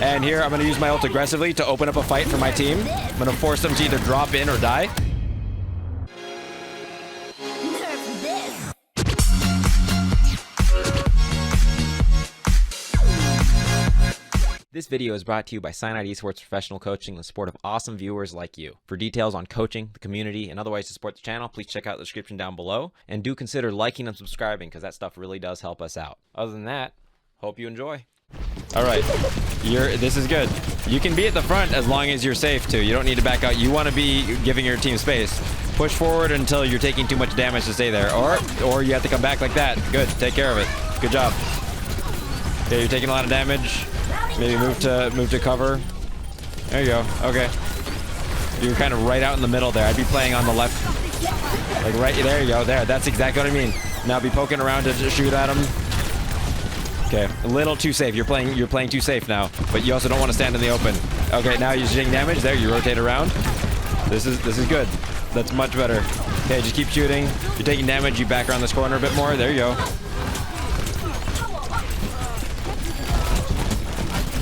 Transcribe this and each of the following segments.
And here, I'm going to use my ult aggressively to open up a fight for my team. I'm going to force them to either drop in or die. This video is brought to you by Sciknight Esports Professional Coaching, the support of awesome viewers like you. For details on coaching, the community, and other ways to support the channel, please check out the description down below. And do consider liking and subscribing, because that stuff really does help us out. Other than that, hope you enjoy. All right, this is good. You can be at the front as long as you're safe too. You don't need to back out. You want to be giving your team space. Push forward until you're taking too much damage to stay there, or you have to come back like that. Good, take care of it. Good job. Okay, you're taking a lot of damage. Maybe move to cover. There you go. Okay. You're kind of right out in the middle there. I'd be playing on the left. Like right there you go. There. That's exactly what I mean. Now be poking around to shoot at him. Okay. A little too safe. You're playing too safe now. But you also don't want to stand in the open. Okay, now you're taking damage. There, you rotate around. This is good. That's much better. Okay, just keep shooting. You're taking damage, you back around this corner a bit more. There you go.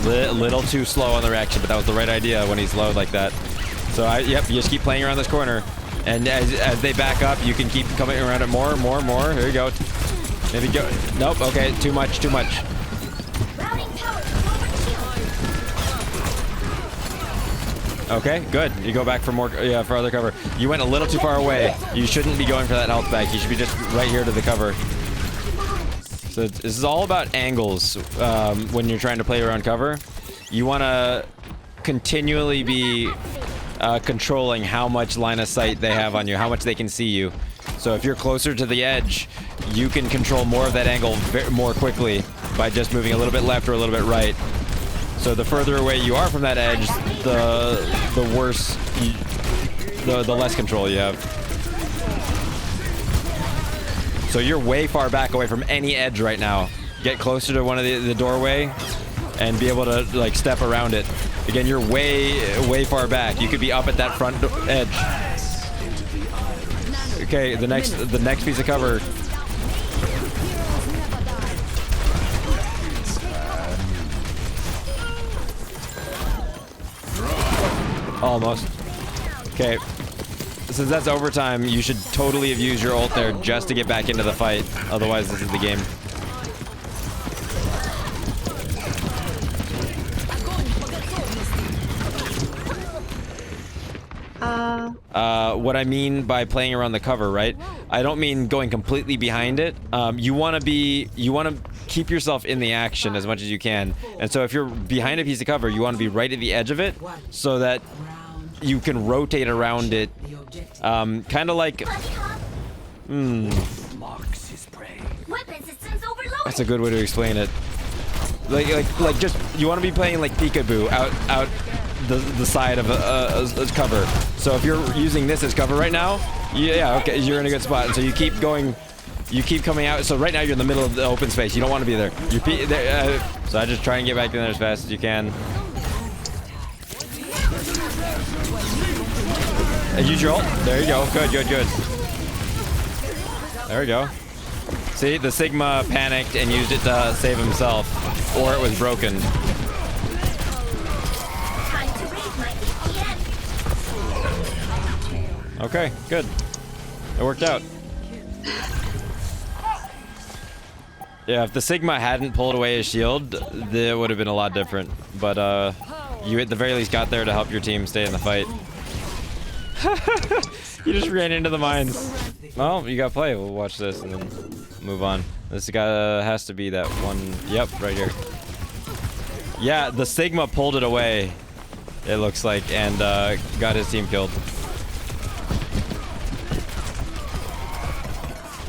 Little too slow on the reaction, but that was the right idea when he's low like that. So yep, you just keep playing around this corner, and as they back up, you can keep coming around it more. Here you go. Maybe go. Nope. Okay, too much. Okay, good. You go back for more. Yeah, for other cover. You went a little too far away. You shouldn't be going for that health back. You should be just right here to the cover. So this is all about angles when you're trying to play around cover. You want to continually be controlling how much line of sight they have on you, how much they can see you. So if you're closer to the edge, you can control more of that angle more quickly by just moving a little bit left or a little bit right. So the further away you are from that edge, the worse, the less control you have. So you're way far back away from any edge right now. Get closer to one of the doorway and be able to like step around it. Again, you're way far back. You could be up at that front edge. Okay, the next piece of cover. Almost. Okay. Since that's overtime, you should totally have used your ult there just to get back into the fight. Otherwise, this is the game. What I mean by playing around the cover, right? I don't mean going completely behind it. You want to keep yourself in the action as much as you can. And so if you're behind a piece of cover, you want to be right at the edge of it so that you can rotate around it. Kind of like that's a good way to explain it. Like just you want to be playing like peekaboo out the side of a cover. So if you're using this as cover right now, yeah, okay, you're in a good spot. And so you keep going, you keep coming out. So right now you're in the middle of the open space. You don't want to be there. So I just try and get back in there as fast as you can. And use your ult. There you go. Good. There we go. See, the Sigma panicked and used it to save himself, or it was broken. Okay, good. It worked out. Yeah, if the Sigma hadn't pulled away his shield, it would have been a lot different. But you at the very least got there to help your team stay in the fight. You just ran into the mines. Well, you gotta play. We'll watch this and then move on. This guy has to be that one. Yep, right here. Yeah, the Sigma pulled it away, it looks like, and got his team killed.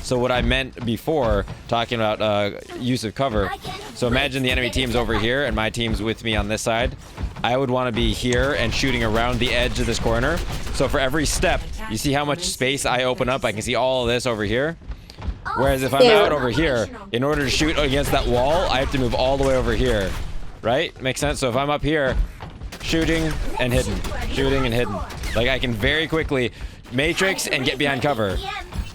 So what I meant before, talking about use of cover. So imagine the enemy team's over here and my team's with me on this side. I would want to be here and shooting around the edge of this corner. So for every step, you see how much space I open up? I can see all of this over here. Whereas if I'm out over here, in order to shoot against that wall, I have to move all the way over here. Right? Makes sense? So if I'm up here, shooting and hidden. Shooting and hidden. Like I can very quickly matrix and get behind cover.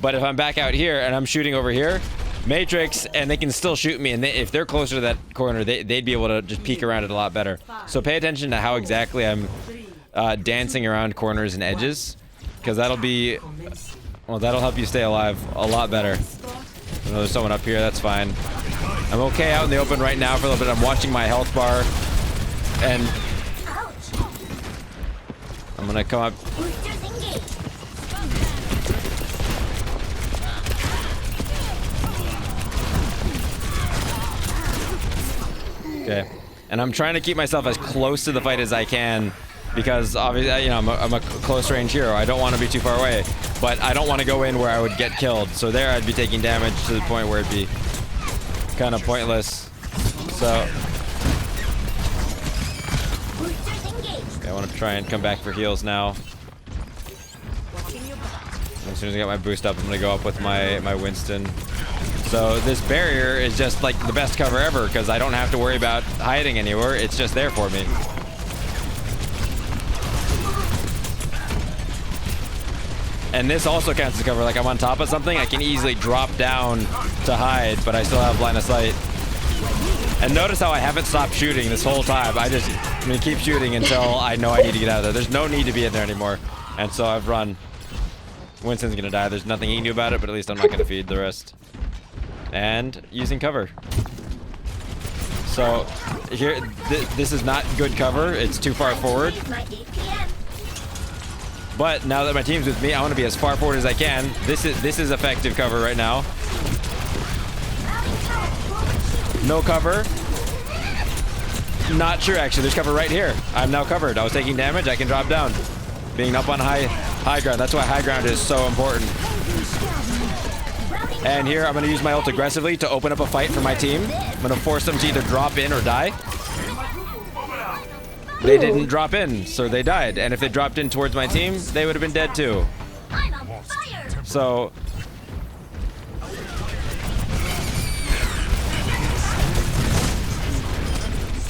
But if I'm back out here and I'm shooting over here, Matrix, and they can still shoot me. And if they're closer to that corner, they'd be able to just peek around it a lot better. So pay attention to how exactly I'm dancing around corners and edges, because that'll be, well, that'll help you stay alive a lot better. I know there's someone up here. That's fine. I'm okay out in the open right now for a little bit. I'm watching my health bar, and I'm gonna come up. Okay, and I'm trying to keep myself as close to the fight as I can, because obviously, you know, I'm a close range hero. I don't want to be too far away, but I don't want to go in where I would get killed. So there, I'd be taking damage to the point where it'd be kind of pointless. So okay, I want to try and come back for heals now. As soon as I get my boost up, I'm gonna go up with my Winston. So this barrier is just like the best cover ever, because I don't have to worry about hiding anywhere. It's just there for me. And this also counts as cover. Like, I'm on top of something, I can easily drop down to hide, but I still have line of sight. And notice how I haven't stopped shooting this whole time. I'm gonna keep shooting until I know I need to get out of there. There's no need to be in there anymore. And so I've run. Winston's gonna die. There's nothing he can do about it, but at least I'm not gonna feed the rest. And using cover. So here, this is not good cover. It's too far forward. But now that my team's with me, I want to be as far forward as I can. This is effective cover right now. No cover. Not sure actually. There's cover right here. I'm now covered. I was taking damage. I can drop down. Being up on high ground. That's why high ground is so important. And here I'm going to use my ult aggressively to open up a fight for my team. I'm going to force them to either drop in or die. They didn't drop in, so they died. And if they dropped in towards my team, they would have been dead too. So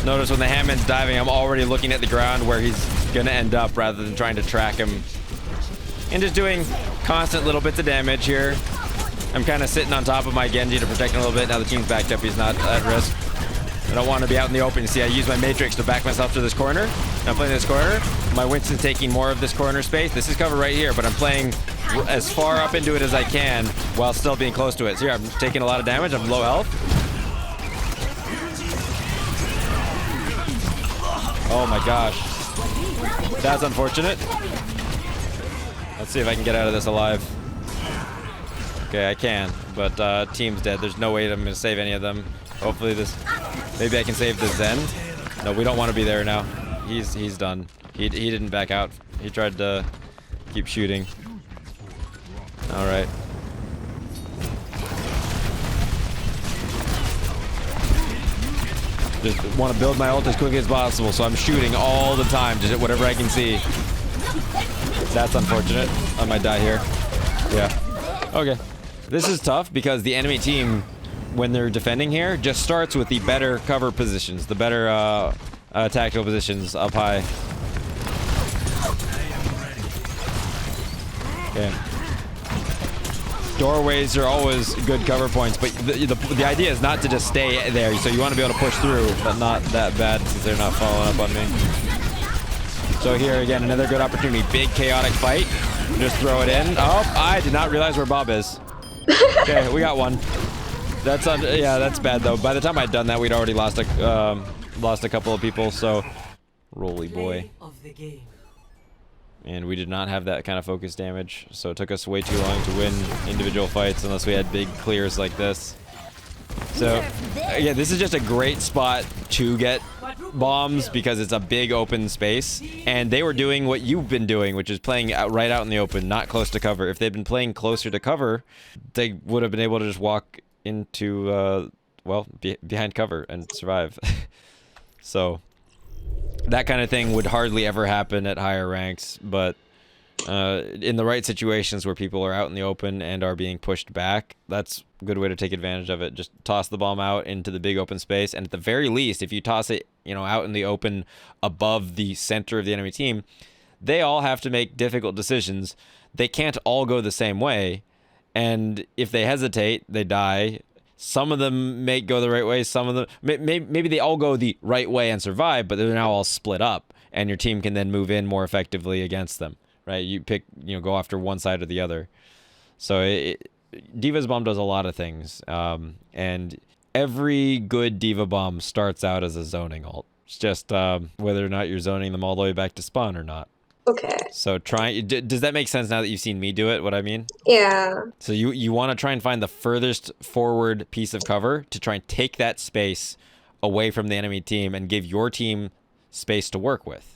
notice when the Hammond's diving, I'm already looking at the ground where he's going to end up rather than trying to track him. And just doing constant little bits of damage here. I'm kind of sitting on top of my Genji to protect him a little bit. Now the team's backed up. He's not at risk. I don't want to be out in the open. You see, I use my Matrix to back myself to this corner. I'm playing this corner. My Winston's taking more of this corner space. This is cover right here, but I'm playing as far up into it as I can while still being close to it. So here, I'm taking a lot of damage. I'm low health. Oh my gosh. That's unfortunate. Let's see if I can get out of this alive. Okay, I can, but team's dead. There's no way I'm going to save any of them. Hopefully maybe I can save the Zen. No, we don't want to be there now. He's done. He didn't back out. He tried to keep shooting. All right. Just want to build my ult as quickly as possible, so I'm shooting all the time, just whatever I can see. That's unfortunate. I might die here. Yeah. Okay. This is tough because the enemy team, when they're defending here, just starts with the better cover positions, the better tactical positions up high. Okay. Doorways are always good cover points, but the idea is not to just stay there. So you want to be able to push through, but not that bad since they're not following up on me. So here again, another good opportunity. Big chaotic fight. Just throw it in. Oh, I did not realize where Bob is. Okay, we got one. That's yeah, that's bad though. By the time I'd done that, we'd already lost a couple of people. So, roly boy. And we did not have that kind of focus damage, so it took us way too long to win individual fights unless we had big clears like this. So, yeah, this is just a great spot to get bombs because it's a big open space, and they were doing what you've been doing, which is playing right out in the open, not close to cover. If they'd been playing closer to cover, they would have been able to just walk into, well, behind cover and survive. So that kind of thing would hardly ever happen at higher ranks, but in the right situations where people are out in the open and are being pushed back, that's a good way to take advantage of it. Just toss the bomb out into the big open space, and at the very least, if you toss it, out in the open above the center of the enemy team, they all have to make difficult decisions. They can't all go the same way, and if they hesitate, they die. Some of them may go the right way. Some of them, maybe they all go the right way and survive, but they're now all split up, and your team can then move in more effectively against them, right? You pick, go after one side or the other. So D.Va's bomb does a lot of things, and every good D.Va bomb starts out as a zoning ult. It's just whether or not you're zoning them all the way back to spawn or not. Okay. So does that make sense now that you've seen me do it, what I mean? Yeah. So you want to try and find the furthest forward piece of cover to try and take that space away from the enemy team and give your team space to work with.